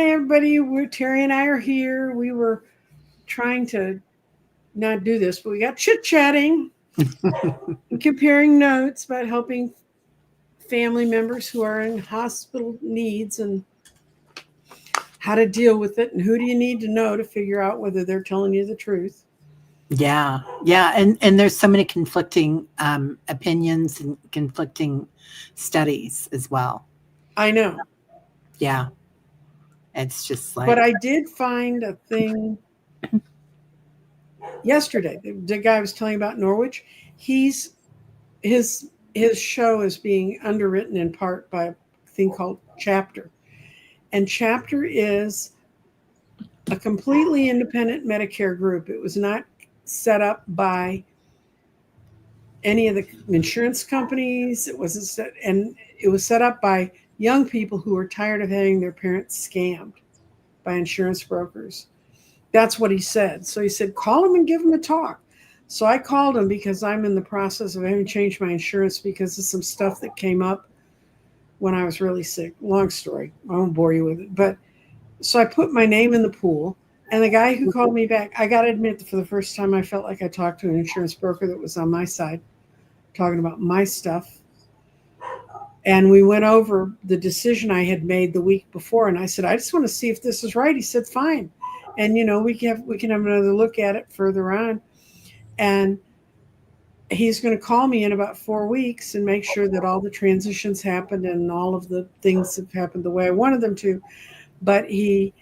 Hi, everybody. Teri and I are here. We were trying to not do this, but we got chit-chatting and comparing notes about helping family members who are in hospital needs and how to deal with it and who do you need to know to figure out whether they're telling you the truth. Yeah, yeah, and there's so many conflicting opinions and conflicting studies as well. I know. Yeah, it's just But like, I did find a thing yesterday. The guy I was telling you about Norwich, he's his show is being underwritten in part by a thing called Chapter. And Chapter is a completely independent Medicare group. It was not set up by any of the insurance companies. It wasn't set, and it was set up by young people who were tired of having their parents scammed by insurance brokers. That's what he said. So he said, call him and give him a talk. So I called him because I'm in the process of having changed my insurance because of some stuff that came up when I was really sick. Long story. I won't bore you with it. But so I put my name in the pool. And the guy who called me back, I got to admit that for the first time, I felt like I talked to an insurance broker that was on my side, talking about my stuff. And we went over the decision I had made the week before. And I said, I just want to see if this is right. He said, fine. And, we can have another look at it further on. And he's going to call me in about 4 weeks and make sure that all the transitions happened and all of the things have happened the way I wanted them to. But he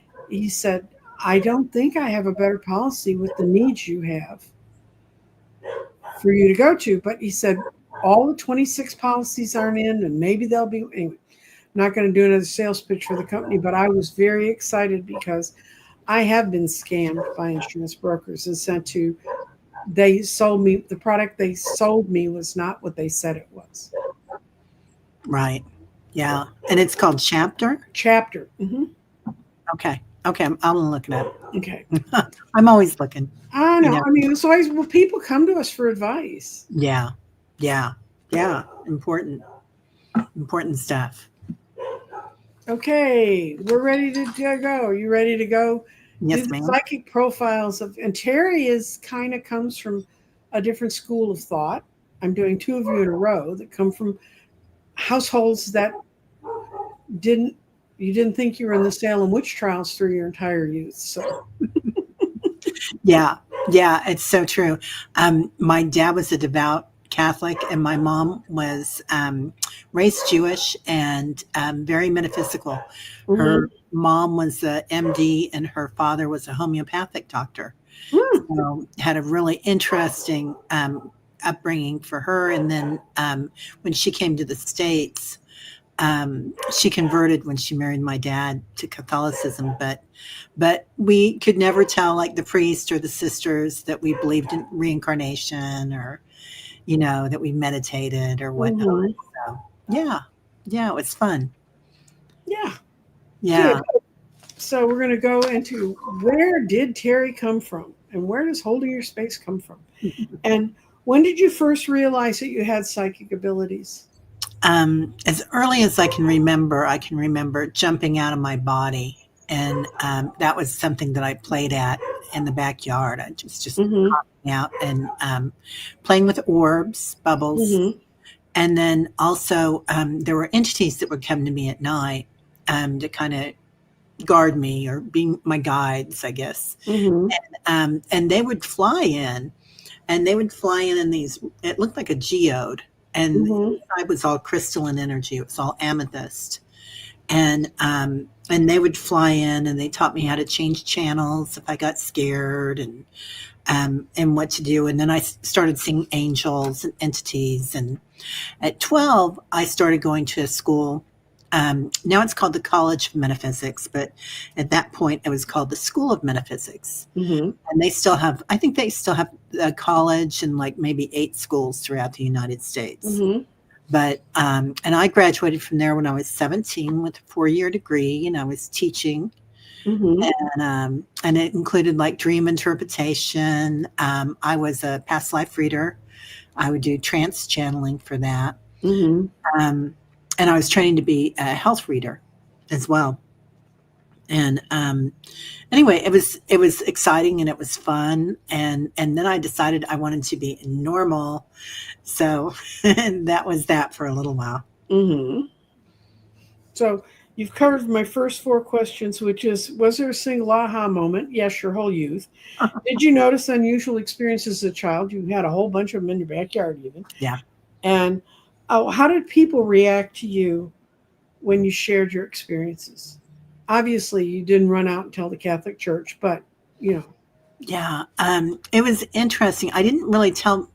said, I don't think I have a better policy with the needs you have for you to go to. But he said, all the 26 policies aren't in, and maybe they'll be. Anyway, I'm not going to do another sales pitch for the company, but I was very excited because I have been scammed by insurance brokers and sent to, they sold me, the product they sold me was not what they said it was. right. Yeah, and it's called Chapter. Chapter. Mm-hmm. Okay, I'm looking at it. Okay. I'm always looking. I know. I mean, it's always, well, people come to us for advice. Yeah, important stuff. Okay, we're ready to go. Are you ready to go? Yes, Do the ma'am. psychic profiles of, and Teri is kind of comes from a different school of thought. I'm doing two of you in a row that come from households that you didn't think you were in the Salem witch trials through your entire youth. So Yeah, it's so true. My dad was a devout Catholic, and my mom was raised Jewish and very metaphysical. Her mom was a MD, and her father was a homeopathic doctor. So had a really interesting upbringing for her. And then when she came to the States, she converted when she married my dad to Catholicism, but we could never tell, like the priest or the sisters, that we believed in reincarnation or, that we meditated or whatnot. So, yeah, it was fun. Yeah. Yeah. Good. So we're going to go into, where did Teri come from, and where does holding your space come from? And when did you first realize that you had psychic abilities? As early as I can remember jumping out of my body. And that was something that I played at in the backyard. I just popping out and playing with orbs, bubbles. And then also there were entities that would come to me at night to kind of guard me or be my guides, I guess. And they would fly in. And they would fly in these, it looked like a geode. And inside was all crystalline energy. It was all amethyst. And they would fly in, and they taught me how to change channels if I got scared, and what to do. And then I started seeing angels and entities. And at 12, I started going to a school. Now it's called the College of Metaphysics, but at that point it was called the School of Metaphysics. And I think they still have a college and like maybe 8 schools throughout the United States. But, and I graduated from there when I was 17 with a 4-year degree, and I was teaching. And it included like dream interpretation. I was a past life reader. I would do trance channeling for that. And I was training to be a health reader as well. And anyway, it was exciting and it was fun. And then I decided I wanted to be normal. So and that was that for a little while. Mm-hmm. So you've covered my first four questions, which is, was there a single aha moment? Yes, your whole youth. Did you notice unusual experiences as a child? You had a whole bunch of them in your backyard, even. Yeah. And oh, how did people react to you when you shared your experiences? Obviously, you didn't run out and tell the Catholic Church, but you know. Yeah. It was interesting. I didn't really tell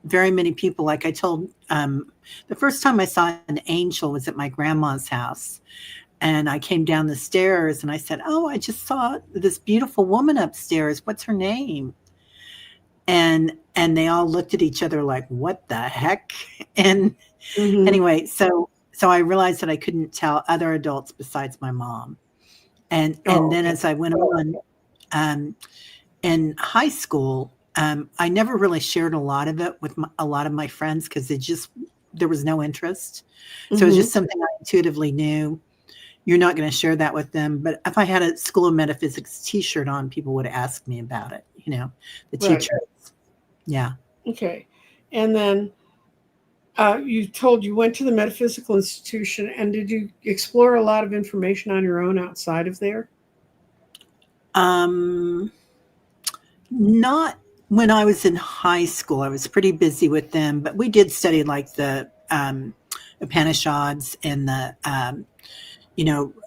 very many people. Like I told, the first time I saw an angel was at my grandma's house. And I came down the stairs and I said, "Oh, I just saw this beautiful woman upstairs. What's her name?" And they all looked at each other like, "What the heck?" And Mm-hmm. anyway, so I realized that I couldn't tell other adults besides my mom. And Oh, then okay. as I went on, um, in high school, I never really shared a lot of it with a lot of my friends because there was no interest. So it was Mm-hmm. just something I intuitively knew. You're not going to share that with them. But if I had a School of Metaphysics T-shirt on, people would ask me about it. The Right. teachers. Yeah. Okay. And then you told you went to the metaphysical institution, and did you explore a lot of information on your own outside of there? Um, Not when I was in high school. I was pretty busy with them, but we did study like the Upanishads and a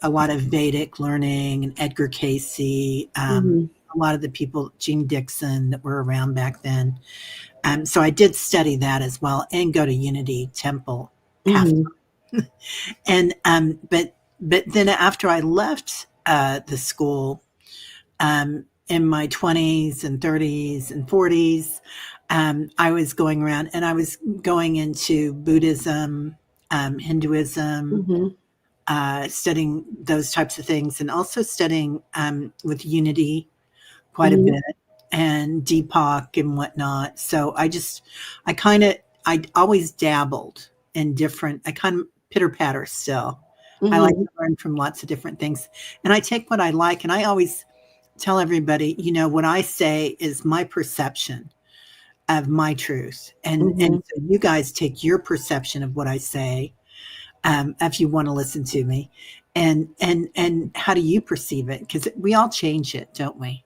lot of Vedic learning and Edgar Casey, Mm-hmm. a lot of the people, Gene Dixon, that were around back then. So I did study that as well and go to Unity Temple half. Mm-hmm. And but then after I left the school, in my 20s and 30s and 40s, I was going around and I was going into Buddhism, Hinduism, Mm-hmm. studying those types of things, and also studying with Unity quite a Mm-hmm. bit and Deepak and whatnot. So I kind of, I always dabbled in different, I kind of pitter patter still. I like Mm-hmm. to learn from lots of different things. And I take what I like, and I always tell everybody, what I say is my perception of my truth. And Mm-hmm. so you guys take your perception of what I say, if you want to listen to me. And how do you perceive it? Because we all change it, don't we?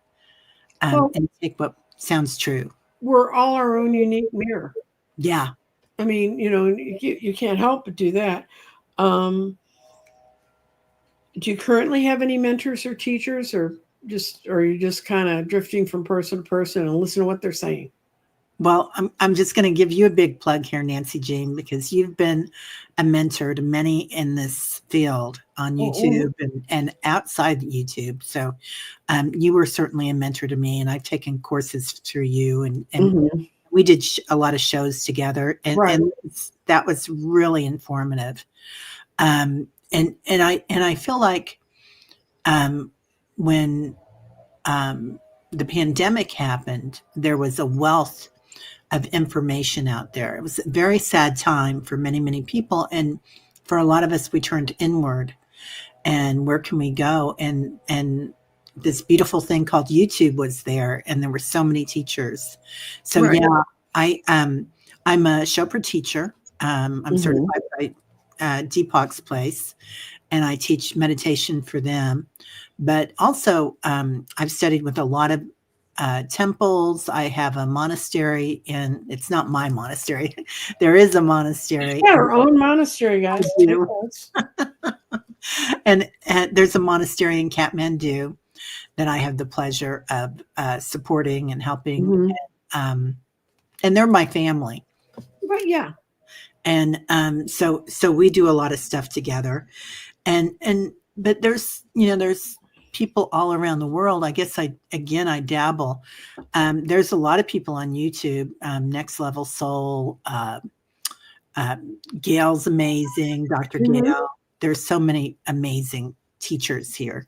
Well, And take what sounds true. we're all our own unique mirror. Yeah. I mean, you can't help but do that. Um, do you currently have any mentors or teachers, or are you just kind of drifting from person to person and listen to what they're saying? Well, I'm just going to give you a big plug here, Nancy Jean, because you've been a mentor to many in this field on Mm-hmm. YouTube and outside YouTube. So you were certainly a mentor to me, and I've taken courses through you, and Mm-hmm. we did a lot of shows together, Right. and that was really informative. And I feel like um, when the pandemic happened, there was a wealth of information out there. It was a very sad time for many, many people. And for a lot of us, we turned inward and where can we go? And this beautiful thing called YouTube was there, and there were so many teachers. So Right. yeah, I'm a Chopra teacher. I'm Mm-hmm. certified by Deepak's Place, and I teach meditation for them. But also, I've studied with a lot of temples. I have a monastery, and it's not my monastery. There is a monastery. Yeah, our own monastery, guys. Take And, notes. and there's a monastery in Kathmandu that I have the pleasure of supporting and helping. Mm-hmm. Um, and they're my family. But yeah. And so we do a lot of stuff together. And but there's people all around the world. I guess I dabble. There's a lot of people on YouTube. Next Level Soul, uh, Gail's amazing, Dr. Mm-hmm. Gail. There's so many amazing teachers here.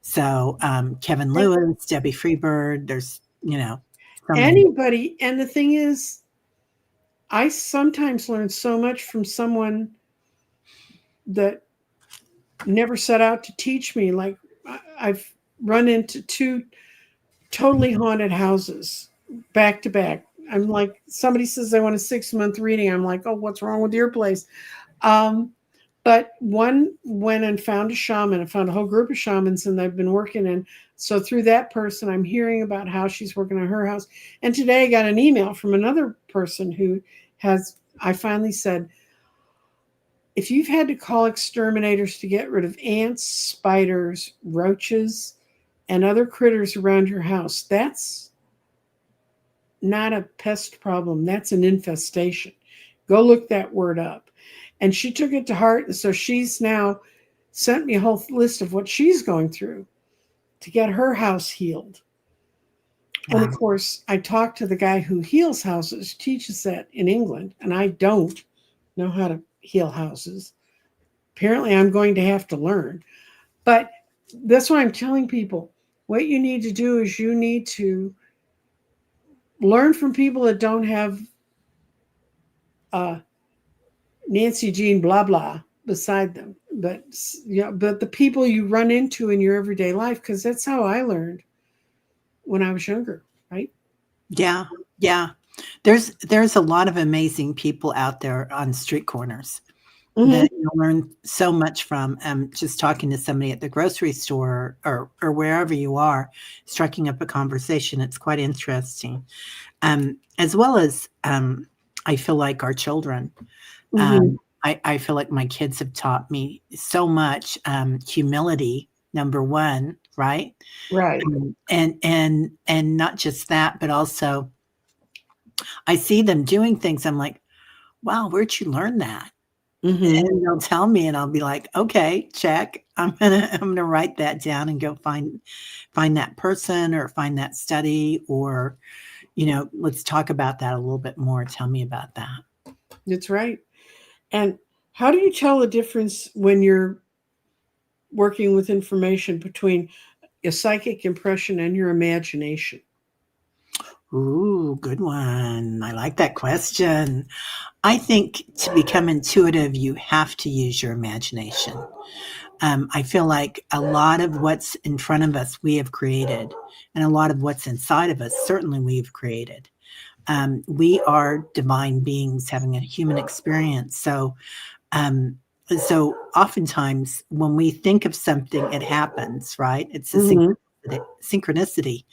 So Kevin Right. Lewis, Debbie Freebird. There's so many. Anybody, and the thing is, I sometimes learn so much from someone that never set out to teach me. Like I've run into two totally haunted houses back to back. I'm like, somebody says they want a 6-month reading. I'm like, oh, what's wrong with your place? Um, but one went and found a shaman. I found a whole group of shamans, and they've been working. And so through that person, I'm hearing about how she's working on her house. And today I got an email from another person who has, I finally said, if you've had to call exterminators to get rid of ants, spiders, roaches, and other critters around your house, that's not a pest problem. That's an infestation. Go look that word up. And she took it to heart. And so she's now sent me a whole list of what she's going through to get her house healed. Wow. And of course, I talked to the guy who heals houses, teaches that in England, and I don't know how to heal houses. Apparently, I'm going to have to learn. But that's why I'm telling people what you need to do is you need to learn from people that don't have Nancy Jean blah blah beside them, but but the people you run into in your everyday life, because that's how I learned when I was younger, right? Yeah, yeah. There's a lot of amazing people out there on street corners that you'll learn so much from. Just talking to somebody at the grocery store or wherever you are, striking up a conversation. It's quite interesting. As well as I feel like our children. I feel like my kids have taught me so much. Humility, number one, right? Right. And not just that, but also I see them doing things. I'm like, wow, where'd you learn that? And they'll tell me, and I'll be like, okay, check. I'm gonna write that down and go find that person or find that study, or let's talk about that a little bit more. Tell me about that. That's right. And how do you tell the difference when you're working with information between a psychic impression and your imagination? Ooh, good one. I like that question. I think to become intuitive, you have to use your imagination. I feel like a lot of what's in front of us, we have created, and a lot of what's inside of us, certainly we've created. We are divine beings having a human experience. So oftentimes when we think of something, it happens, right? It's a synchronicity.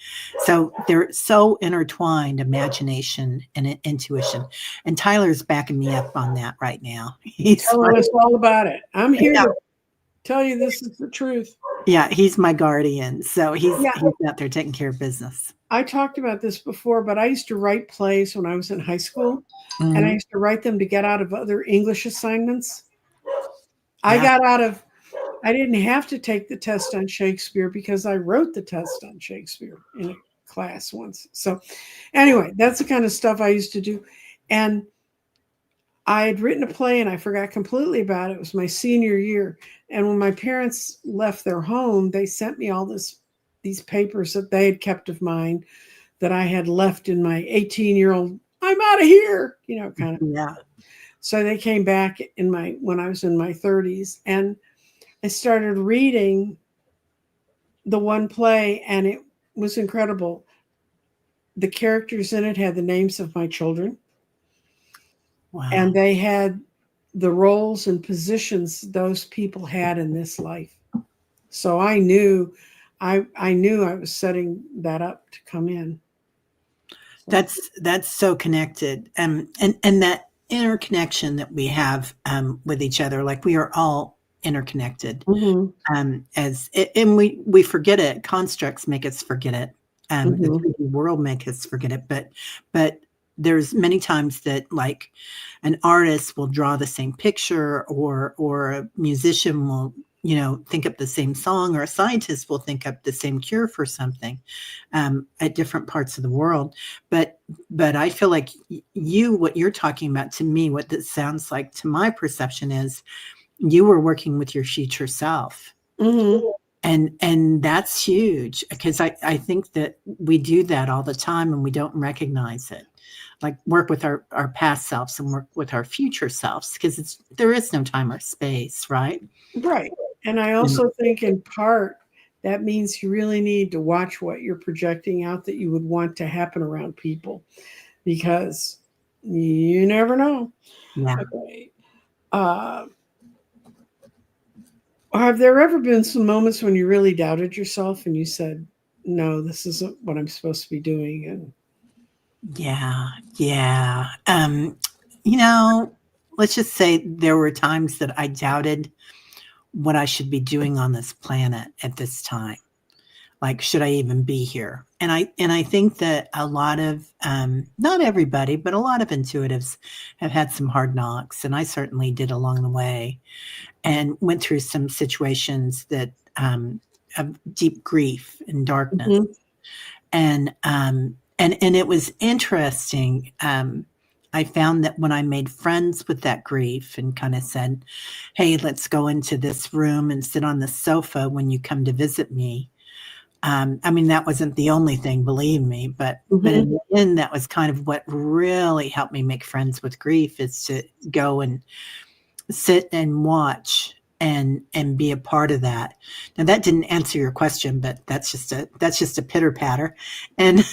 So they're so intertwined, imagination and intuition. And Tyler's backing me up on that right now. He's telling us all about it. I'm here to tell you this is the truth. Yeah, he's my guardian. So he's out there taking care of business. I talked about this before, but I used to write plays when I was in high school, and I used to write them to get out of other English assignments. I didn't have to take the test on Shakespeare because I wrote the test on Shakespeare in a class once. So anyway, that's the kind of stuff I used to do. And I had written a play and I forgot completely about it. It was my senior year. And when my parents left their home, they sent me all these papers that they had kept of mine that I had left in my 18-year-old, I'm out of here, kind of. Yeah. So they came back when I was in my 30s, and I started reading the one play, and it was incredible. The characters in it had the names of my children. Wow. And they had the roles and positions those people had in this life. So I knew I was setting that up to come in. So. That's so connected. And that interconnection that we have with each other, like we are all interconnected. And we forget it. Constructs make us forget it. The world make us forget it. But there's many times that like an artist will draw the same picture, or a musician will think up the same song, or a scientist will think up the same cure for something at different parts of the world. But I feel like what you're talking about, to me, what this sounds like to my perception is you were working with your future self. And that's huge, because I think that we do that all the time and we don't recognize it. Like work with our past selves and work with our future selves, because there is no time or space, right? Right. And I also think in part that means you really need to watch what you're projecting out that you would want to happen around people, because you never know. Yeah. Okay. Uh, have there ever been some moments when you really doubted yourself and you said, no, this isn't what I'm supposed to be doing? And Yeah. Yeah. You know, let's just say there were times that I doubted what I should be doing on this planet at this time. Like, should I even be here? And I think that a lot of not everybody, but a lot of intuitives have had some hard knocks, and I certainly did along the way, and went through some situations that of deep grief and darkness, Mhm. and it was interesting. I found that when I made friends with that grief and kind of said, "Hey, let's go into this room and sit on the sofa when you come to visit me." I mean, that wasn't the only thing, believe me, but in Mhm. the end, that was kind of what really helped me make friends with grief, is to go and sit and watch and be a part of that. Now, that didn't answer your question, but that's just a pitter patter, and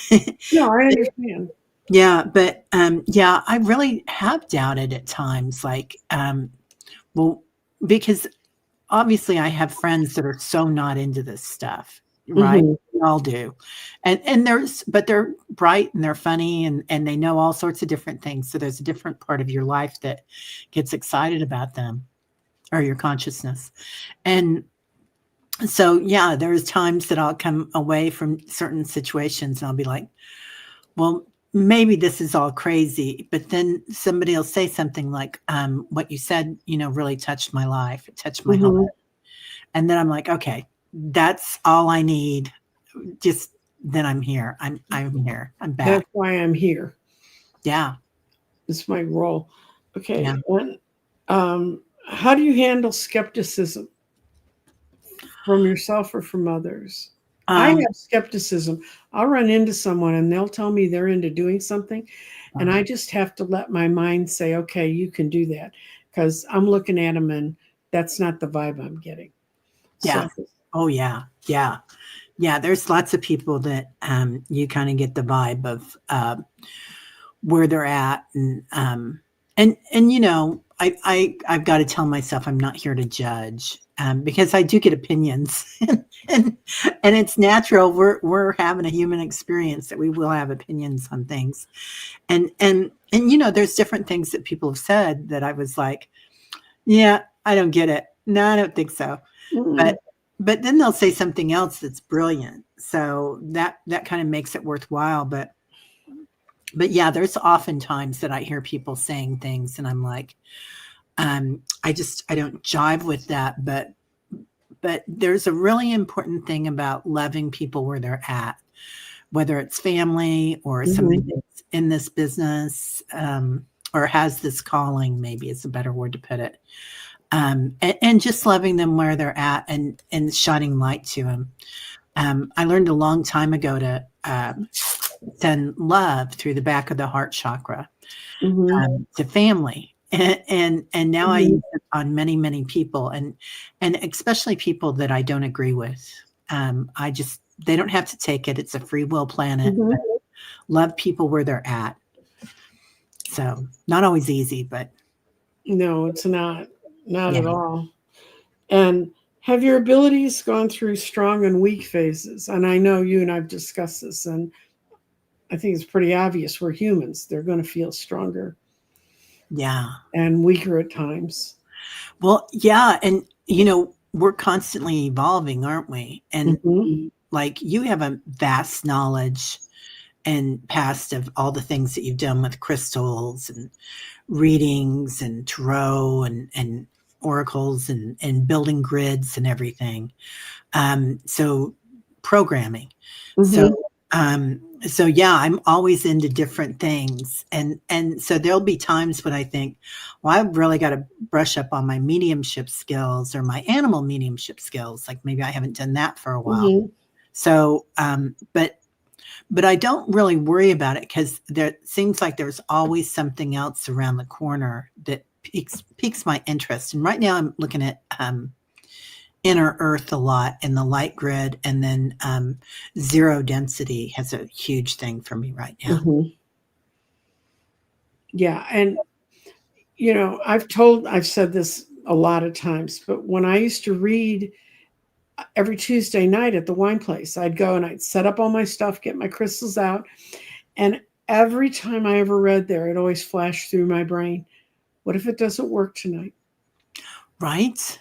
No, I understand. yeah, but yeah, I really have doubted at times, like, well, because obviously I have friends that are so not into this stuff, right? Hmm. We all do. And but they're bright and they're funny and they know all sorts of different things. So there's a different part of your life that gets excited about them, or your consciousness. And so yeah, there's times that I'll come away from certain situations and I'll be like, well, maybe this is all crazy, but then somebody will say something like, what you said, really touched my life. It touched my heart. Hmm. And then I'm like, okay, that's all I need. Just then I'm here. I'm here. I'm That's back. why I'm here. Yeah. It's my role. Yeah. Okay. And how do you handle skepticism from yourself or from others? I Um, have skepticism. I'll run into someone and they'll tell me they're into doing something, and I just have to let my mind say, okay, you can do that, because I'm looking at them and that's not the vibe I'm getting. yeah. So, Oh yeah. Yeah. Yeah. There's lots of people that you kind of get the vibe of where they're at, and I've got to tell myself I'm not here to judge, because I do get opinions, and and it's natural. We're having a human experience that we will have opinions on things, and there's different things that people have said that I was like, yeah, I don't get it. No, I don't think so. mm, But but then they'll say something else that's brilliant. So that kind of makes it worthwhile. But yeah, there's often times that I hear people saying things and I'm like, I don't jive with that. But there's a really important thing about loving people where they're at, whether it's family or somebody mhm, that's in this business, or has this calling, maybe is a better word to put it. And just loving them where they're at and shining light to them. I learned a long time ago to send love through the back of the heart chakra, mhm, to family. And now I mhm, use it on many people, and especially people that I don't agree with. I just They don't have to take it. It's a free will planet. mhm. But love people where they're at. So not always easy, but No, it's not yeah, at all. And have your abilities gone through strong and weak phases? And I know you and I've discussed this, and I think it's pretty obvious we're humans. They're going to feel stronger yeah. and weaker at times. Well, yeah, and we're constantly evolving, aren't we? And Hmm. like, you have a vast knowledge and past of all the things that you've done with crystals and readings and tarot and oracles and building grids and everything. So programming. So Hmm. so yeah, I'm always into different things. And so there'll be times when I think, well, I've really got to brush up on my mediumship skills or my animal mediumship skills. Like, maybe I haven't done that for a while. Hmm. So but I don't really worry about it, because there seems like there's always something else around the corner that piques my interest. And right now I'm looking at inner earth a lot in the light grid, and then zero density has a huge thing for me right now. Mm-hmm. Yeah. And, I've said this a lot of times, but when I used to read every Tuesday night at the wine place, I'd go and I'd set up all my stuff, get my crystals out. And every time I ever read there, it always flashed through my brain, what if it doesn't work tonight? Right?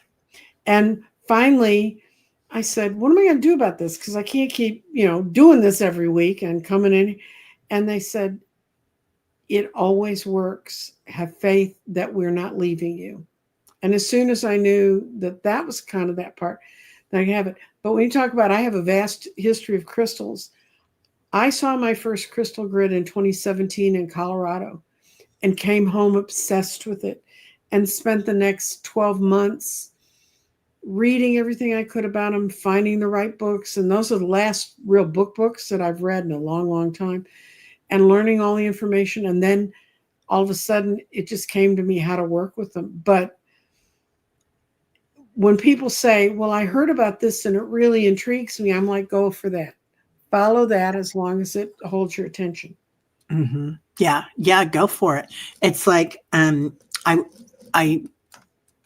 And finally, I said, what am I going to do about this? Because I can't keep, doing this every week and coming in. And they said, it always works. Have faith that we're not leaving you. And as soon as I knew that that was kind of that part, that I have it. But when you talk about, I have a vast history of crystals. I saw my first crystal grid in 2017 in Colorado and came home obsessed with it and spent the next 12 months reading everything I could about them, finding the right books. And those are the last real books that I've read in a long, long time, and learning all the information. And then all of a sudden it just came to me how to work with them. But when people say, well, I heard about this and it really intrigues me, I'm like, go for that. Follow that as long as it holds your attention. Mm-hmm. Yeah, go for it. It's like I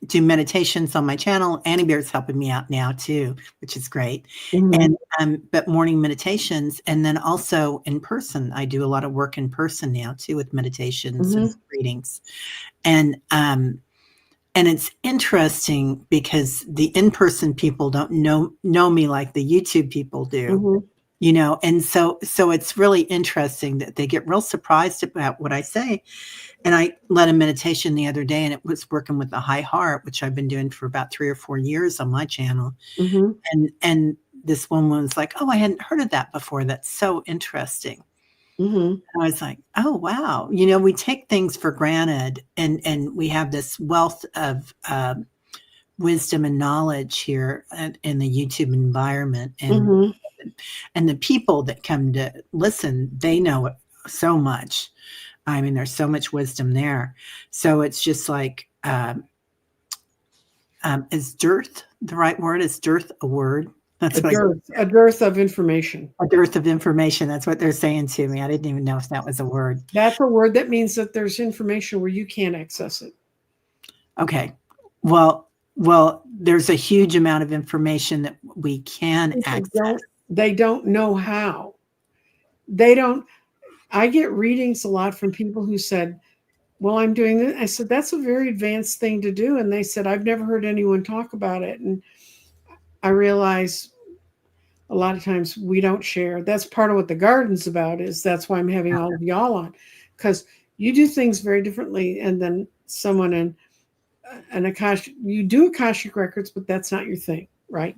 do meditations on my channel. Annie Bear's helping me out now too, which is great. Mm-hmm. And but morning meditations, and then also in person. I do a lot of work in person now too with meditations and readings. And it's interesting because the in-person people don't know me like the YouTube people do. And so it's really interesting that they get real surprised about what I say. And I led a meditation the other day, and it was working with the high heart, which I've been doing for about 3 or 4 years on my channel. And this woman was like, oh, I hadn't heard of that before. That's so interesting. I was like, oh, wow. We take things for granted, and we have this wealth of wisdom and knowledge here in the YouTube environment. And the people that come to listen, they know so much. I mean, there's so much wisdom there. So it's just like, is dearth the right word? Is dearth a word? That's a dearth of information. A dearth of information. That's what they're saying to me. I didn't even know if that was a word. That's a word that means that there's information where you can't access it. Okay. Well, there's a huge amount of information that we can access. They don't know how. I get readings a lot from people who said, well, I'm doing this. I said, that's a very advanced thing to do. And they said, I've never heard anyone talk about it. And I realize a lot of times we don't share. That's part of what the garden's about. That's why I'm having all of y'all on, because you do things very differently. And then someone in an Akashic, you do Akashic records, but that's not your thing, right?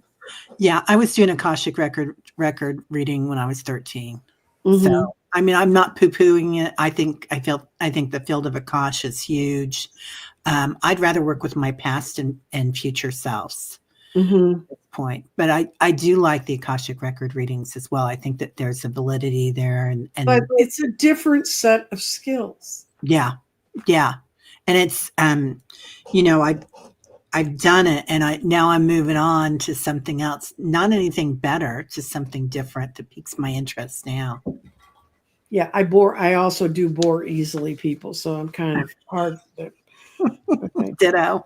Yeah, I was doing Akashic record reading when I was 13. So, I mean, I'm not poo-pooing it. I think the field of Akash is huge. I'd rather work with my past and future selves at this point. But I do like the Akashic record readings as well. I think that there's a validity there. But it's a different set of skills. Yeah. And it's, I've done it, and now I'm moving on to something else. Not anything better, just something different that piques my interest now. Yeah, I also do bore easily people, so I'm kind of hard. Okay. Ditto.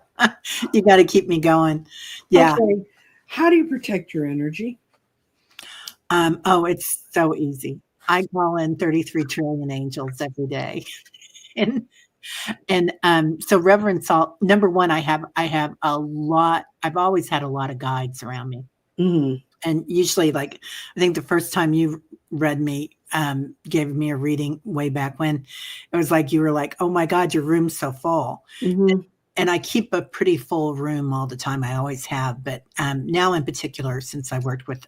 You got to keep me going. Yeah. Okay. How do you protect your energy? It's so easy. I call in 33 trillion angels every day, and so Reverend Salt, number one, I have a lot. I've always had a lot of guides around me, and usually, like, I think the first time you read me, gave me a reading way back when, it was like you were like, oh my God, your room's so full. And I keep a pretty full room all the time. I always have, but now in particular, since I worked with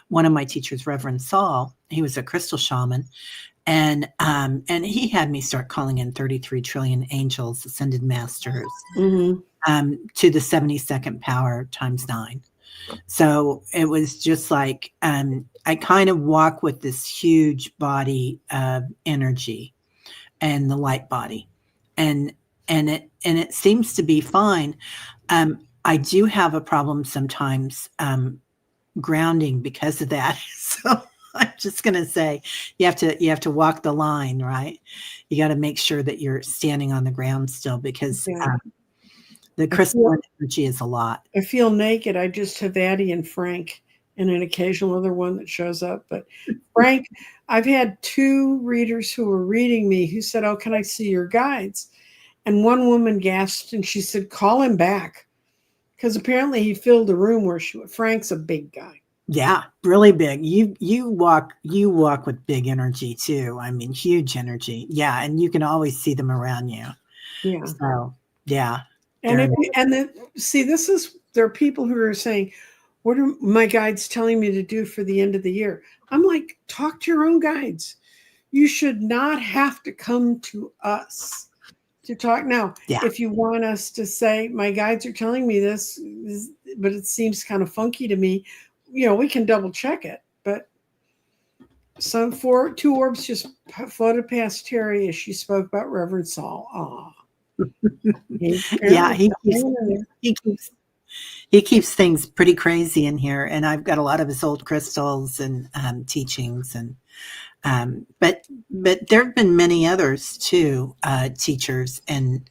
one of my teachers, Reverend Saul, he was a crystal shaman. And he had me start calling in 33 trillion angels, ascended masters, to the 72nd power times 9. So it was just like, I kind of walk with this huge body of energy and the light body, and it seems to be fine. I do have a problem sometimes grounding because of that. So I'm just going to say you have to walk the line, right? You got to make sure that you're standing on the ground still because Yeah. the crystalline energy is a lot. I feel naked. I just have Addie and Frank and an occasional other one that shows up. But Frank, I've had 2 readers who were reading me who said, "Oh, can I see your guides?" And one woman gasped and she said, "Call him back." Because apparently he filled the room where she went. Frank's a big guy. Yeah, really big. You walk with big energy too. I mean, huge energy. Yeah, and you can always see them around you. Yeah. So yeah. See, there are people who are saying, "What are my guides telling me to do for the end of the year?" I'm like, talk to your own guides. You should not have to come to us to talk. Now, Yeah. if you want us to say, "My guides are telling me this, but it seems kind of funky to me," we can double check it. But some 2 orbs just floated past Teri as she spoke about Reverend Saul. Aw. Yeah, he keeps things pretty crazy in here, and I've got a lot of his old crystals and teachings, and but there have been many others too, teachers, and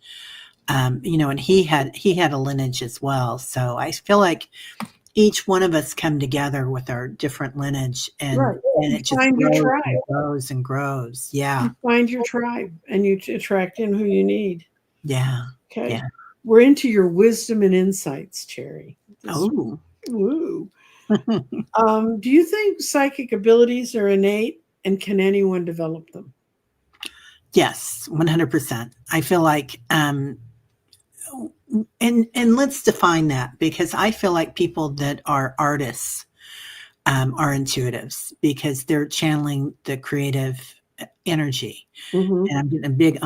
and he had a lineage as well. So I feel like each one of us come together with our different lineage, and right. and it just Find your grows tribe. and grows and grows. Yeah, You find your tribe, and you attract in who you need. yeah, Okay. yeah. We're into your wisdom and insights, Teri. Oh, Woo. Do you think psychic abilities are innate, and can anyone develop them? yes, 100%. I feel like, and let's define that, because I feel like people that are artists are intuitives because they're channeling the creative energy. Mm-hmm. And I'm getting a big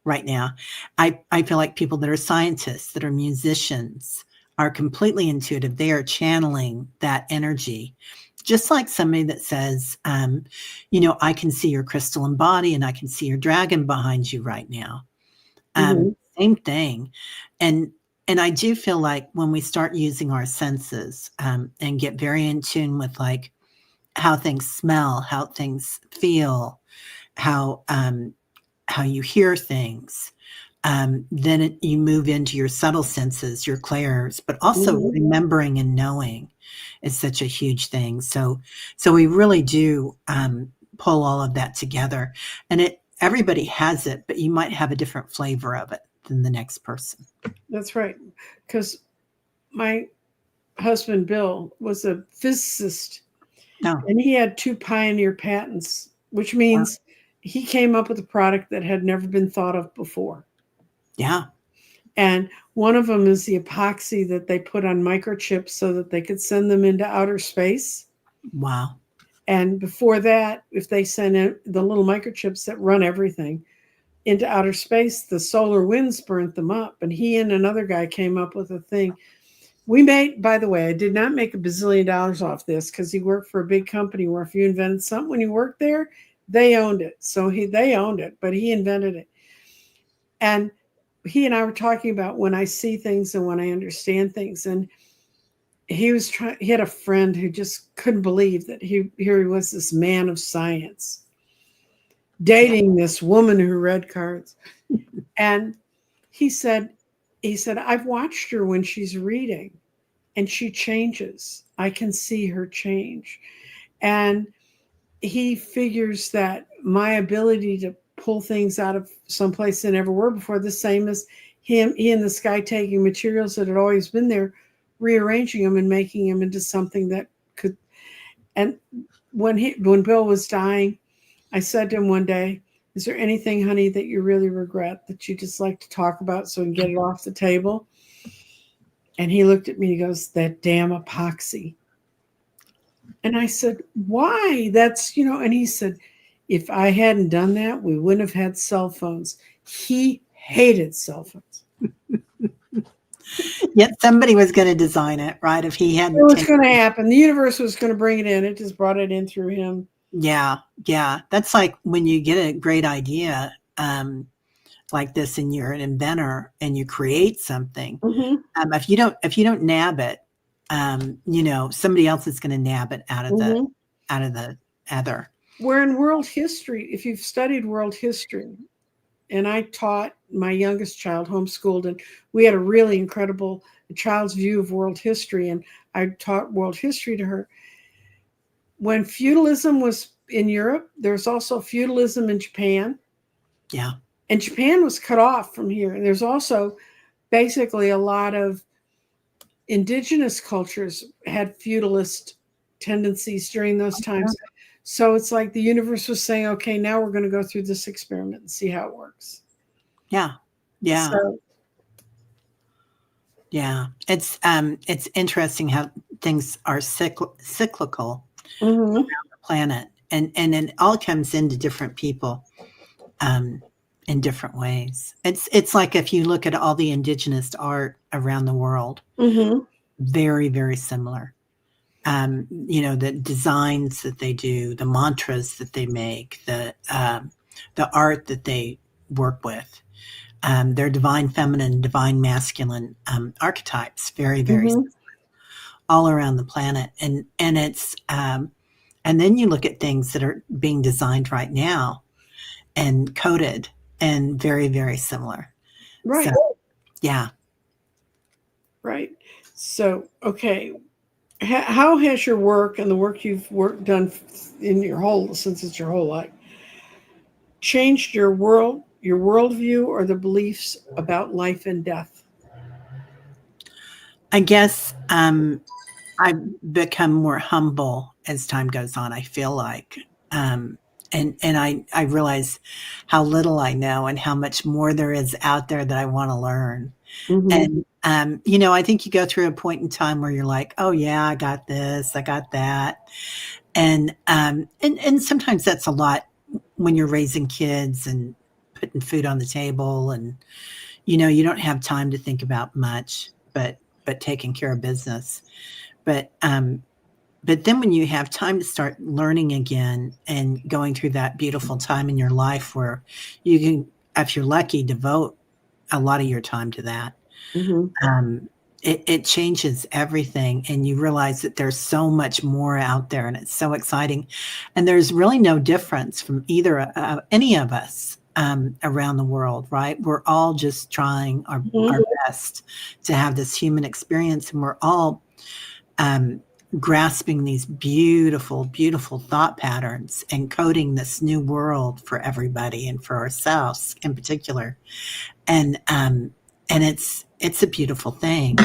right now. I feel like people that are scientists, that are musicians, are completely intuitive. They are channeling that energy. Just like somebody that says, I can see your crystalline body and I can see your dragon behind you right now. Mm-hmm. Same thing. And I do feel like when we start using our senses and get very in tune with like how things smell, how things feel, how you hear things, then you move into your subtle senses, your clairs, but also Mm-hmm. remembering and knowing is such a huge thing. So we really do pull all of that together, and everybody has it, but you might have a different flavor of it than the next person. That's right. Because my husband, Bill, was a physicist, No. and he had 2 pioneer patents, which means he came up with a product that had never been thought of before. Yeah. And one of them is the epoxy that they put on microchips so that they could send them into outer space. Wow. And before that, if they send in the little microchips that run everything into outer space, the solar winds burnt them up. And he and another guy came up with a thing. We made, by the way, I did not make $1 bazillion off this because he worked for a big company where if you invented something when you worked there, they owned it. So they owned it, but he invented it. And he and I were talking about when I see things and when I understand things. And he had a friend who just couldn't believe that here he was, this man of science, dating this woman who read cards. And he said, "I've watched her when she's reading and she changes. I can see her change." And he figures that my ability to pull things out of someplace they never were before, the same as he and this guy taking materials that had always been there, rearranging them and making them into something that could. And when Bill was dying, I said to him one day, "Is there anything, honey, that you really regret that you just like to talk about so we can get it off the table?" And he looked at me and he goes, "That damn epoxy." And I said, "Why? And he said, "If I hadn't done that, we wouldn't have had cell phones." He hated cell phones. Yet somebody was going to design it, right? If he hadn't. It was going to happen. The universe was going to bring it in. It just brought it in through him. Yeah. Yeah. That's like when you get a great idea, like this and you're an inventor and you create something, Mm-hmm. if you don't nab it, somebody else is going to nab it Mm-hmm. out of the other. Where in world history, if you've studied world history, and I taught my youngest child, homeschooled, and we had a really incredible child's view of world history, and I taught world history to her. When feudalism was in Europe, there was also feudalism in Japan, Yeah. and Japan was cut off from here. And there's also basically a lot of indigenous cultures had feudalist tendencies during those times. So it's like the universe was saying, okay, now we're going to go through this experiment and see how it works. Yeah. Yeah. So, Yeah. It's interesting how things are cyclical mm-hmm. around the planet, and it all comes into different people in different ways. It's like if you look at all the indigenous art around the world, Mm-hmm. very, very similar. The designs that they do, the mantras that they make, the art that they work with, their divine feminine, divine masculine archetypes, very, very Mm-hmm. all around the planet. And it's and then you look at things that are being designed right now and coded and very, very similar. Right. So yeah. Right. So, okay. How has your work and the work you've done in your whole, since it's your whole life, changed your worldview, or the beliefs about life and death? I guess I've become more humble as time goes on, I feel like. And I realize how little I know and how much more there is out there that I want to learn. Mm-hmm. And, I think you go through a point in time where you're like, oh yeah, I got this, I got that. And sometimes that's a lot when you're raising kids and putting food on the table, and, you don't have time to think about much, but taking care of business. But, but then when you have time to start learning again and going through that beautiful time in your life where you can, if you're lucky, devote a lot of your time to that, Mm-hmm. it changes everything. And you realize that there's so much more out there and it's so exciting. And there's really no difference from either any of us around the world, right? We're all just trying our best to have this human experience. And we're all grasping these beautiful, beautiful thought patterns and coding this new world for everybody and for ourselves in particular. And it's a beautiful thing.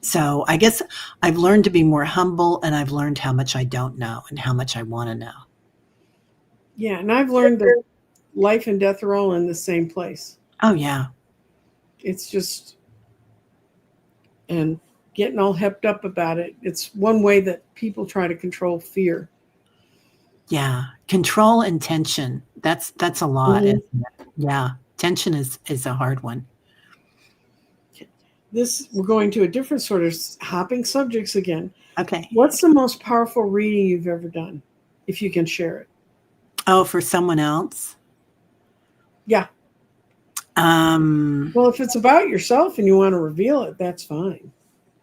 So I guess I've learned to be more humble, and I've learned how much I don't know and how much I want to know. Yeah, and I've learned that life and death are all in the same place. Oh yeah. It's just, and getting all hepped up about it. It's one way that people try to control fear. Yeah. Control and tension. That's a lot. Mm-hmm. Isn't it? Yeah. Tension is a hard one. We're going to a different sort of hopping subjects again. Okay. What's the most powerful reading you've ever done, if you can share it? Oh, for someone else? Yeah. Um, Well, if it's about yourself and you want to reveal it, that's fine.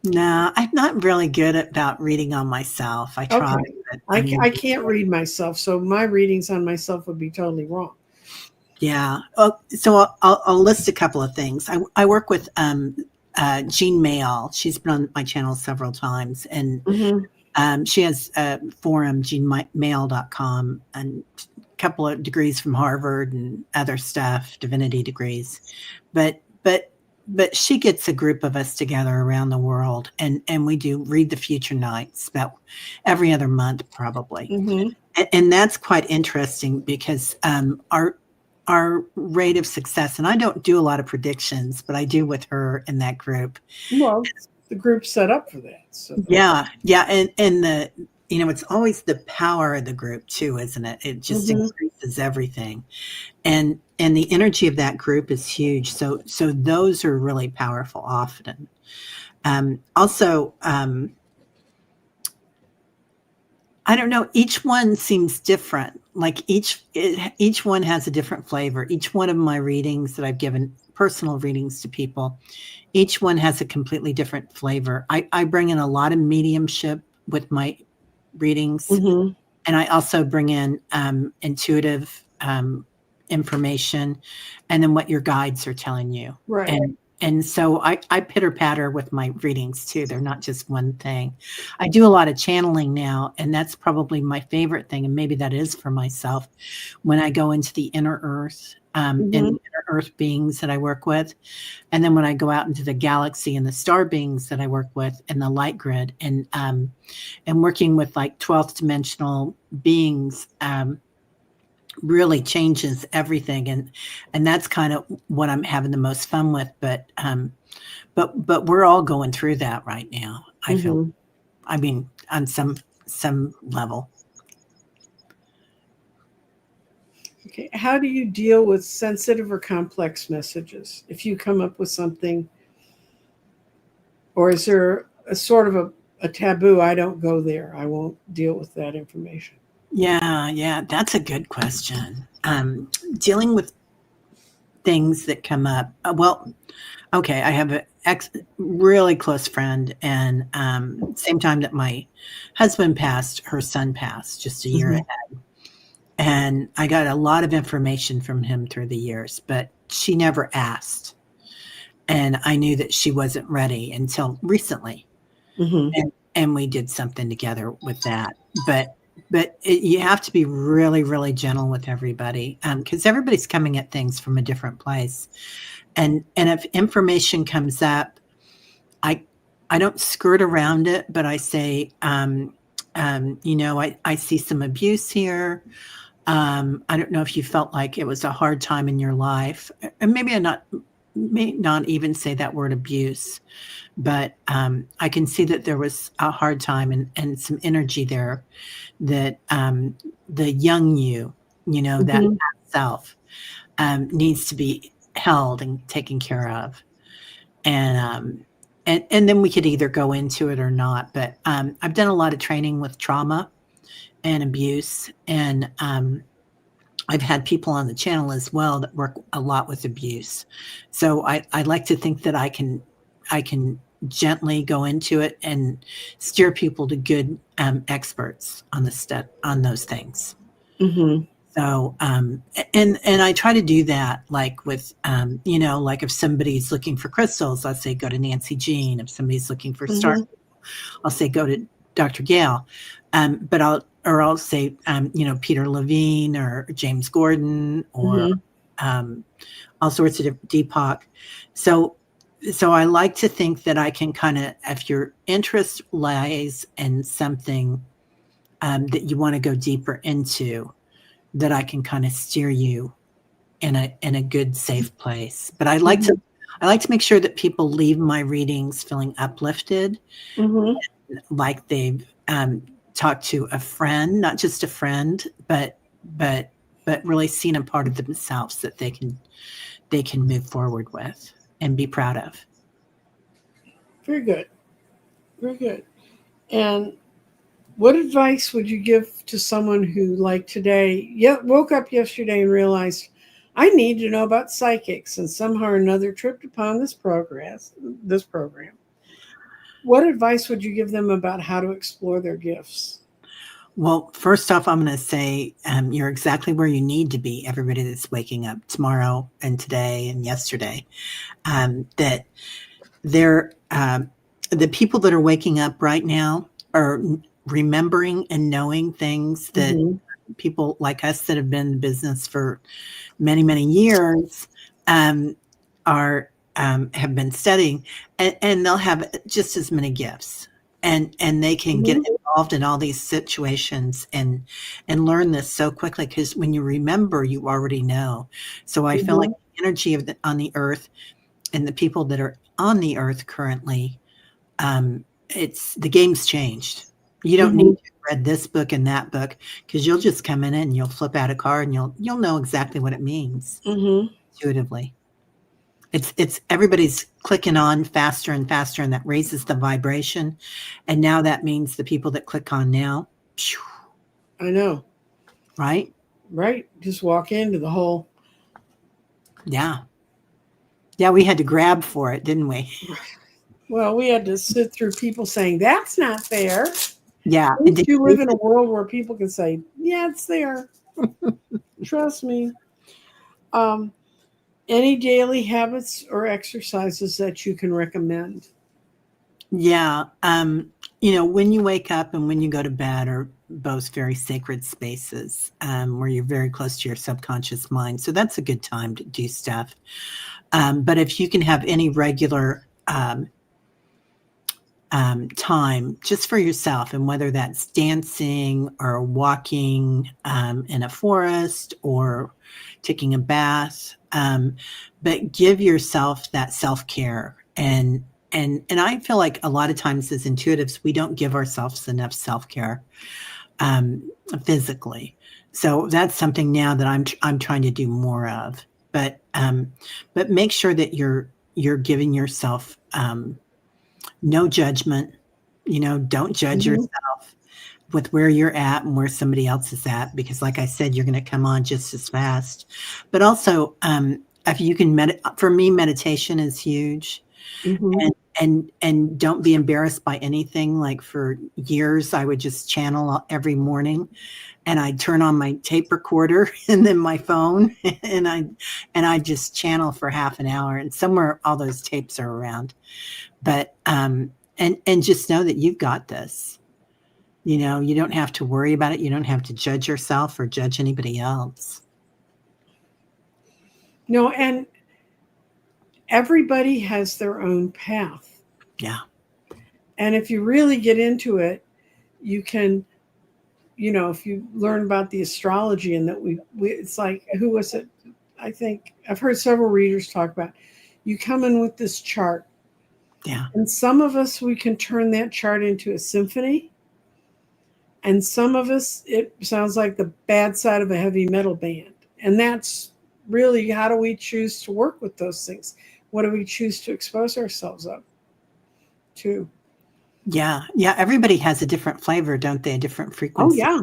no, I'm not really good about reading on myself. I try. Okay. But I can't read myself, so my readings on myself would be totally wrong. Yeah. Oh, so I'll list a couple of things. I work with Jean Mayall. She's been on my channel several times, and Mm-hmm. she has a forum, jeanmayall.com, and a couple of degrees from Harvard and other stuff, divinity degrees. But she gets a group of us together around the world, and we do read the future nights about every other month, probably. Mm-hmm. And that's quite interesting because our rate of success, and I don't do a lot of predictions, but I do with her in that group. Well, the group's set up for that. So. Yeah. And it's always the power of the group too, isn't it? It just increases everything. And the energy of that group is huge. So those are really powerful often. Also, I don't know. Each one seems different. Like each one has a different flavor. Each one of my readings that I've given, personal readings to people, each one has a completely different flavor. I bring in a lot of mediumship with my readings, Mm-hmm. and I also bring in intuitive information, and then what your guides are telling you. Right. And so I pitter patter with my readings too. They're not just one thing. I do a lot of channeling now, and that's probably my favorite thing. And maybe that is for myself when I go into the inner earth and the Mm-hmm. inner earth beings that I work with. And then when I go out into the galaxy and the star beings that I work with and the light grid and working with like 12th dimensional beings, really changes everything. And that's kind of what I'm having the most fun with. But we're all going through that right now. I feel, Mm-hmm. I mean, on some level. Okay. How do you deal with sensitive or complex messages? If you come up with something, or is there a sort of a taboo? I don't go there. I won't deal with that information. Yeah, that's a good question. Dealing with things that come up. Well, okay, I have a really close friend, and same time that my husband passed, her son passed just a year Mm-hmm. ahead. And I got a lot of information from him through the years, but she never asked. And I knew that she wasn't ready until recently. Mm-hmm. And we did something together with that. But you have to be really, really gentle with everybody because everybody's coming at things from a different place. And if information comes up, I I don't skirt around it, but I say, I see some abuse here. I don't know if you felt like it was a hard time in your life, and maybe I not may not even say that word abuse, but I can see that there was a hard time and some energy there that the young that Mm-hmm. self needs to be held and taken care of. And then we could either go into it or not. But I've done a lot of training with trauma and abuse, and I've had people on the channel as well that work a lot with abuse. So I like to think that I can gently go into it and steer people to good experts on the step on those things. Mm-hmm. So, and I try to do that, like with, like if somebody's looking for crystals, I'll say go to Nancy Jean. If somebody's looking for star, Mm-hmm. I'll say go to Dr. Gale. I'll say, Peter Levine or James Gordon or Mm-hmm. um, all sorts of Deepak. So, so I like to think that I can kind of, if your interest lies in something that you want to go deeper into, that I can kind of steer you in a good, safe place. But Mm-hmm. I like to make sure that people leave my readings feeling uplifted, Mm-hmm. like they've talked to a friend, not just a friend, but but really seen a part of themselves that they can move forward with and be proud of. Very good. Very good. And what advice would you give to someone who, like today, woke up yesterday and realized I need to know about psychics and somehow or another tripped upon this program? What advice would you give them about how to explore their gifts? Well, first off, I'm going to say you're exactly where you need to be. Everybody that's waking up tomorrow and today and yesterday, that they're the people that are waking up right now are remembering and knowing things that Mm-hmm. people like us that have been in business for many, many years um, are have been studying, and they'll have just as many gifts, and they can get Mm-hmm. involved in all these situations and learn this so quickly because when you remember, you already know. So I feel like Mm-hmm. the energy on the earth and the people that are on the earth currently, it's the game's changed. You don't need Mm-hmm. to have read this book and that book because you'll just come in and you'll flip out a card and you'll know exactly what it means Mm-hmm. intuitively. It's everybody's clicking on faster and faster, and that raises the vibration. And now that means the people that click on now, phew, I know. right? Right. Just walk into the whole. Yeah. Yeah, we had to grab for it, didn't we? Well, we had to sit through people saying, that's not fair. Yeah. At And least you live in a world where people can say, yeah, it's there. Trust me. Um, any daily habits or exercises that you can recommend? yeah. When you wake up and when you go to bed are both very sacred spaces where you're very close to your subconscious mind. So that's a good time to do stuff. But if you can have any regular time just for yourself, and whether that's dancing or walking in a forest or taking a bath, but give yourself that self-care. And I feel like a lot of times as intuitives, we don't give ourselves enough self-care um, physically. So that's something now that I'm trying to do more of. But make sure that you're giving yourself no judgment. Don't judge Mm-hmm. yourself with where you're at and where somebody else is at, because like I said, you're going to come on just as fast. But also, if you can for me, meditation is huge. Mm-hmm. And don't be embarrassed by anything. Like for years, I would just channel every morning, and I'd turn on my tape recorder and then my phone, and I just channel for half an hour, and somewhere all those tapes are around. But and just know that you've got this. You don't have to worry about it. You don't have to judge yourself or judge anybody else. No, and everybody has their own path. Yeah. And if you really get into it, you can, if you learn about the astrology and that it's like, who was it? I think I've heard several readers talk about, you come in with this chart. Yeah. And some of us, we can turn that chart into a symphony. And some of us, it sounds like the bad side of a heavy metal band. And that's really, how do we choose to work with those things? What do we choose to expose ourselves up to? Yeah. Yeah. Everybody has a different flavor, don't they? A different Oh, frequency. yeah.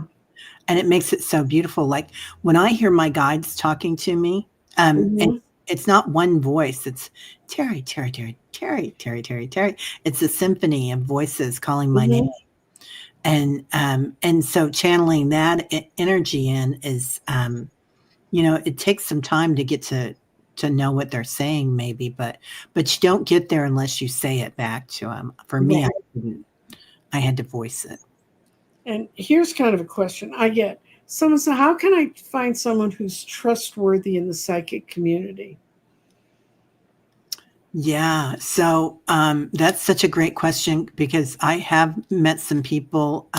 And it makes it so beautiful. Like when I hear my guides talking to me, and Mm-hmm. it's not one voice, it's Teri, Teri, Teri, Teri, Teri, Teri, Teri. It's a symphony of voices calling my name. Mm-hmm. And so channeling that energy in is, it takes some time to get to know what they're saying, maybe, but you don't get there unless you say it back to them. For me, I Right. didn't. I had to voice it. And here's kind of a question I get. Someone said, how can I find someone who's trustworthy in the psychic community? Yeah. So that's such a great question, because I have met some people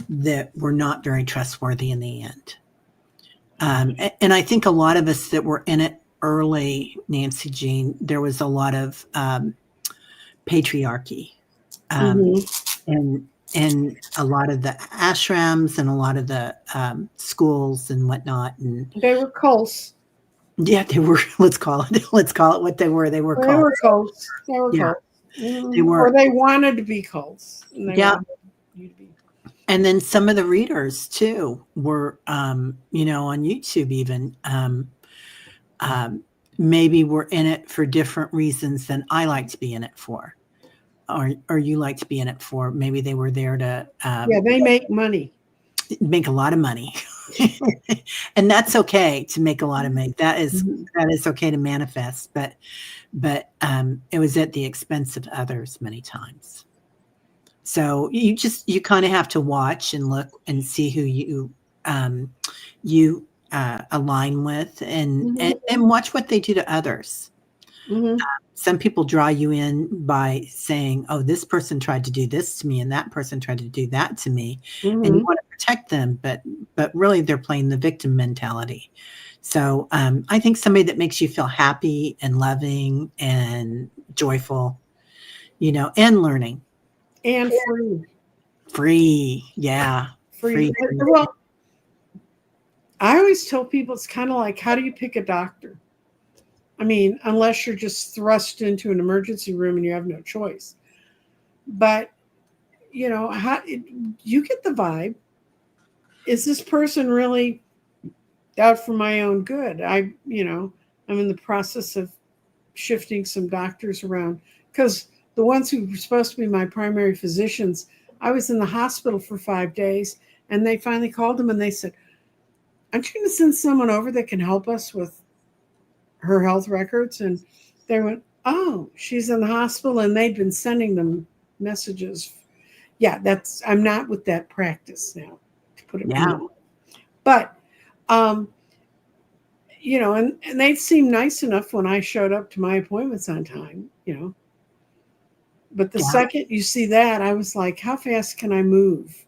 that were not very trustworthy in the end. And I think a lot of us that were in it early, Nancy Jean, there was a lot of patriarchy, um, Mm-hmm. and a lot of the ashrams and a lot of the schools and whatnot. And They were cults. yeah, they were. Let's call it what they were. They were They called. were cults. They were Yeah, cults. they Or were. they wanted to be cults. And they Yeah. wanted you to be. And then some of the readers too were, on YouTube even, um, maybe were in it for different reasons than I like to be in it for, or you like to be in it for. Maybe they were there to Yeah, they make money. make a lot of money, and that's okay to make a lot of money. That is Mhm. okay to manifest, but it was at the expense of others many times. So you kind of have to watch and look and see who um, you align with, and Mhm. watch what they do to others. Mhm. Some people draw you in by saying, "Oh, this person tried to do this to me, and that person tried to do that to me," and you Mhm. want to protect them, but really they're playing the victim mentality. So I think somebody that makes you feel happy and loving and joyful, and learning. And free. Free, yeah, Free. free. Well, I always tell people it's kind of like, how do you pick a doctor? I mean, unless you're just thrust into an emergency room and you have no choice. But, how you get the vibe. is this person really out for my own good? I'm in the process of shifting some doctors around because the ones who were supposed to be my primary physicians, I was in the hospital for 5 days, and they finally called them and they said, "Aren't you going to send someone over that can help us with her health records?" And they went, "Oh, she's in the hospital," and they'd been sending them messages. Yeah, I'm not with that practice now, to put it Yeah. bluntly. But um, and they seemed nice enough when I showed up to my appointments on time. But the Yeah. second you see that, I was like, how fast can I move?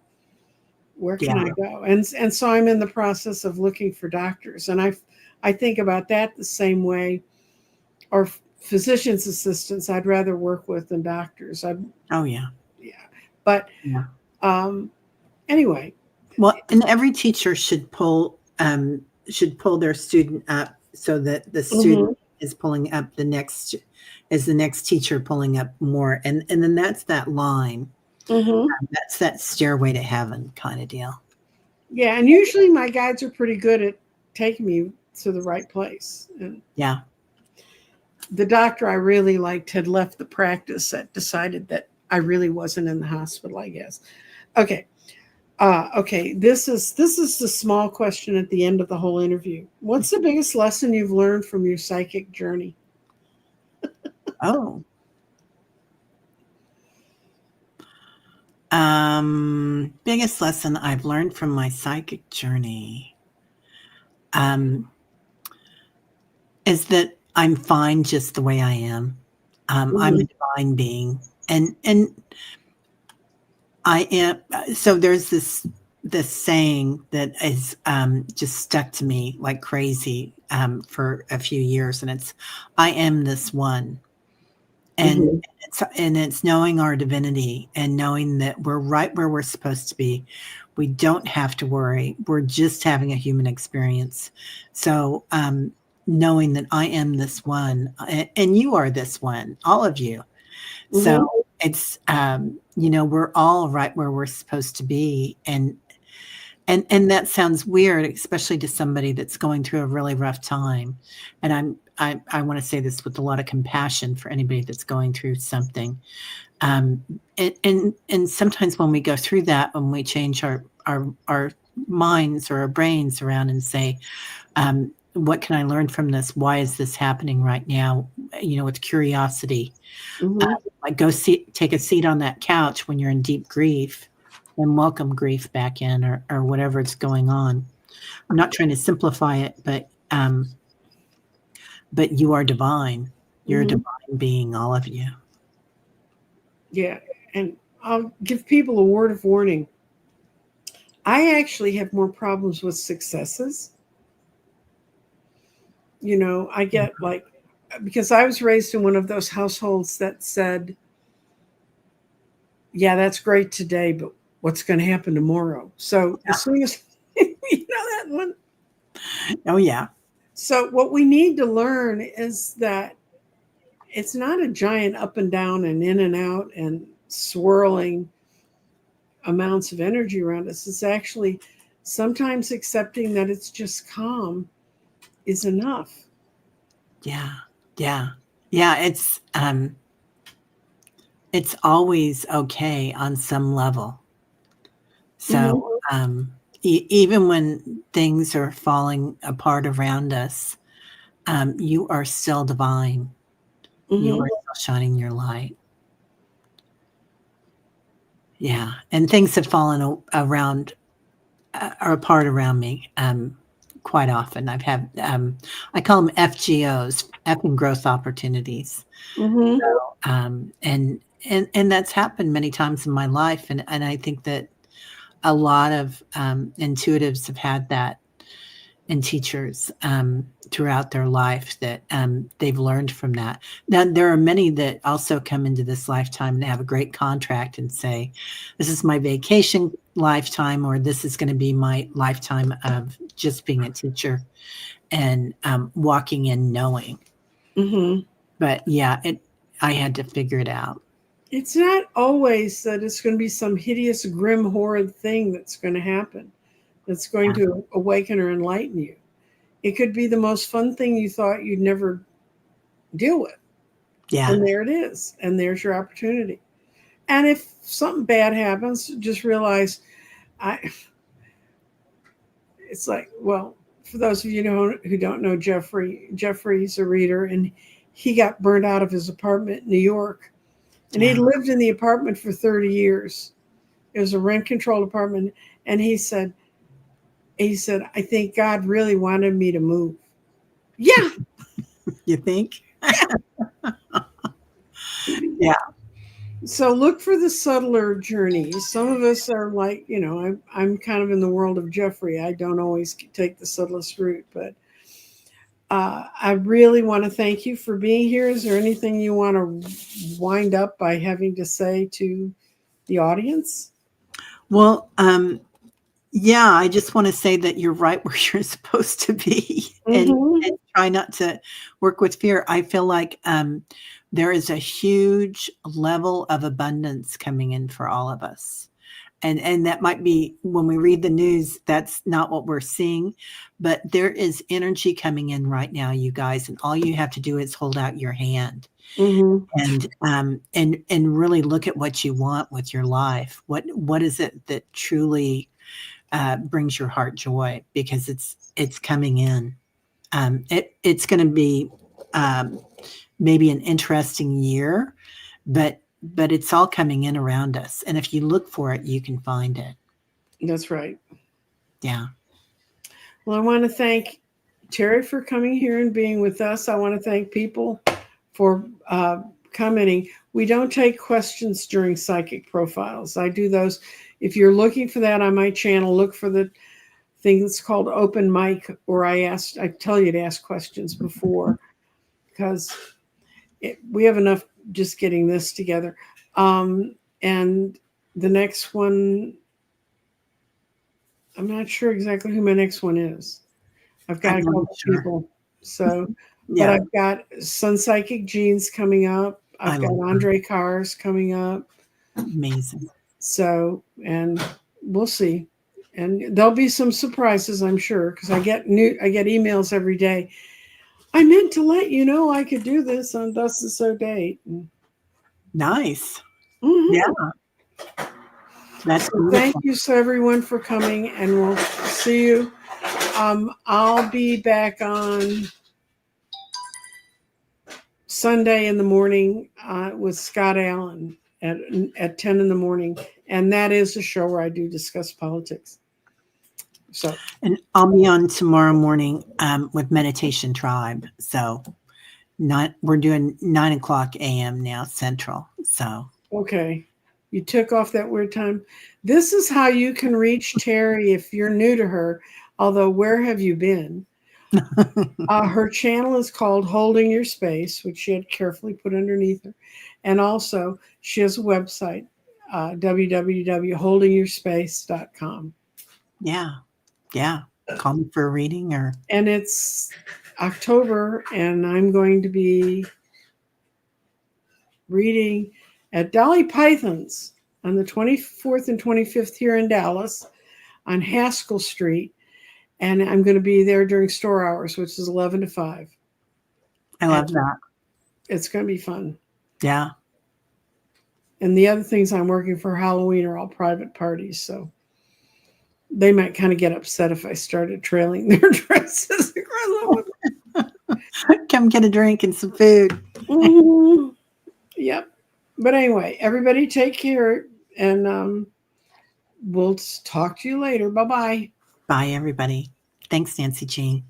Where can Yeah. I go? And so I'm in the process of looking for doctors, and I think about that the same way, or physician's assistants I'd rather work with than doctors. Oh, yeah. Yeah, but Yeah. um, anyway. Well, and every teacher should pull their student up so that the student Mhm, is pulling up the next teacher pulling up more, and then that's that line. mhm. That's that stairway to heaven kind of deal. Yeah, and usually my guides are pretty good at taking me to the right place. And Yeah. the doctor I really liked had left the practice, that decided that I really wasn't in the hospital, I guess. Okay. Okay. This is the small question at the end of the whole interview. What's the biggest lesson you've learned from your psychic journey? Oh. Biggest lesson I've learned from my psychic journey is that I'm fine just the way I am. I'm a Mhm, divine being, and I am. So there's this saying that is just stuck to me like crazy for a few years, and it's "I am this one," and mhm, it's knowing our divinity and knowing that we're right where we're supposed to be. We don't have to worry. We're just having a human experience. So knowing that I am this one, and you are this one, all of you. mhm, So it's we're all right where we're supposed to be, and that sounds weird, especially to somebody that's going through a really rough time. And I want to say this with a lot of compassion for anybody that's going through something. And sometimes when we go through that, when we change our minds or our brains around and say, what can I learn from this? Why is this happening right now? With curiosity, mhm, like take a seat on that couch when you're in deep grief and welcome grief back in, or whatever it's going on. I'm not trying to simplify it, but you are divine. You're a mhm. divine being, all of you. Yeah, and I'll give people a word of warning. I actually have more problems with successes. I get like, because I was raised in one of those households that said, yeah, that's great today, but what's going to happen tomorrow? So as soon as, that one. Oh yeah. So what we need to learn is that it's not a giant up and down and in and out and swirling amounts of energy around us. It's actually sometimes accepting that it's just calm is enough. Yeah. Yeah. Yeah. It's always okay on some level. Hmm. So even when things are falling apart around us, you are still divine. You Hmm. are still shining your light. Yeah, and things have fallen around or apart around me quite often. I've had I call them FGOs, effing growth opportunities, Hmm. and that's happened many times in my life, and I think that a lot of intuitives have had that, and teachers throughout their life that they've learned from that. Now, there are many that also come into this lifetime and have a great contract and say, this is my vacation lifetime, or this is going to be my lifetime of just being a teacher and walking in knowing. Hmm. But yeah, I had to figure it out. It's not always that it's going to be some hideous, grim, horrid thing that's going to happen. that's going to awaken or enlighten you. It could be the most fun thing you thought you'd never deal with. Yeah. And there it is. And there's your opportunity. And if something bad happens, just realize it's like, well, for those of you who don't know Jeffrey's a reader, and he got burned out of his apartment in New York. And he'd lived in the apartment for 30 years. It was a rent-controlled apartment. And he said, I think God really wanted me to move. Yeah. You think? Yeah. So look for the subtler journeys. Some of us are like, I'm kind of in the world of Jeffrey. I don't always take the subtlest route, but I really want to thank you for being here. Is there anything you want to wind up by having to say to the audience? Well, yeah, I just want to say that you're right where you're supposed to be, and try not to work with fear. I feel like there is a huge level of abundance coming in for all of us. And that might be when we read the news, that's not what we're seeing, but there is energy coming in right now, you guys, and all you have to do is hold out your hand and really look at what you want with your life. What is it that truly brings your heart joy? Because it's coming in. It's going to be maybe an interesting year, but it's all coming in around us. And if you look for it, you can find it. That's right. Yeah. Well, I want to thank Teri for coming here and being with us. I want to thank people for commenting. We don't take questions during psychic profiles. I do those. If you're looking for that on my channel, look for the thing that's called open mic, or I tell you to ask questions before, because we have enough just getting this together. And the next one, I'm not sure exactly who my next one is. I've got a couple people. So, but I've got Sun Psychic Genes coming up. I've got Andre Cars coming up. Amazing. So, and we'll see. And there'll be some surprises, I'm sure, because I get emails every day. I meant to let you know I could do this on thus and so date. Nice. Yeah. That's so thank you, so everyone, for coming, and we'll see you. I'll be back on Sunday in the morning with Scott Allen at 10 in the morning, and that is a show where I do discuss politics. So, and I'll be on tomorrow morning with Meditation Tribe. So we're doing 9:00 a.m. now Central. So okay, you took off that weird time. This is how you can reach Teri if you're new to her. Although, where have you been? Her channel is called Holding Your Space, which she had carefully put underneath her, and also she has a website, www.holdingyourspace.com. Yeah. Call me for a reading, and it's October, and I'm going to be reading at Dolly Python's on the 24th and 25th here in Dallas on Haskell Street, and I'm going to be there during store hours, which is 11 to 5. I love that. It's going to be fun. Yeah. And the other things I'm working for Halloween are all private parties, so they might kind of get upset if I started trailing their dresses across the Come get a drink and some food. Yep. But anyway, everybody take care, and we'll talk to you later. Bye-bye. Bye, everybody. Thanks, Nancy Jean.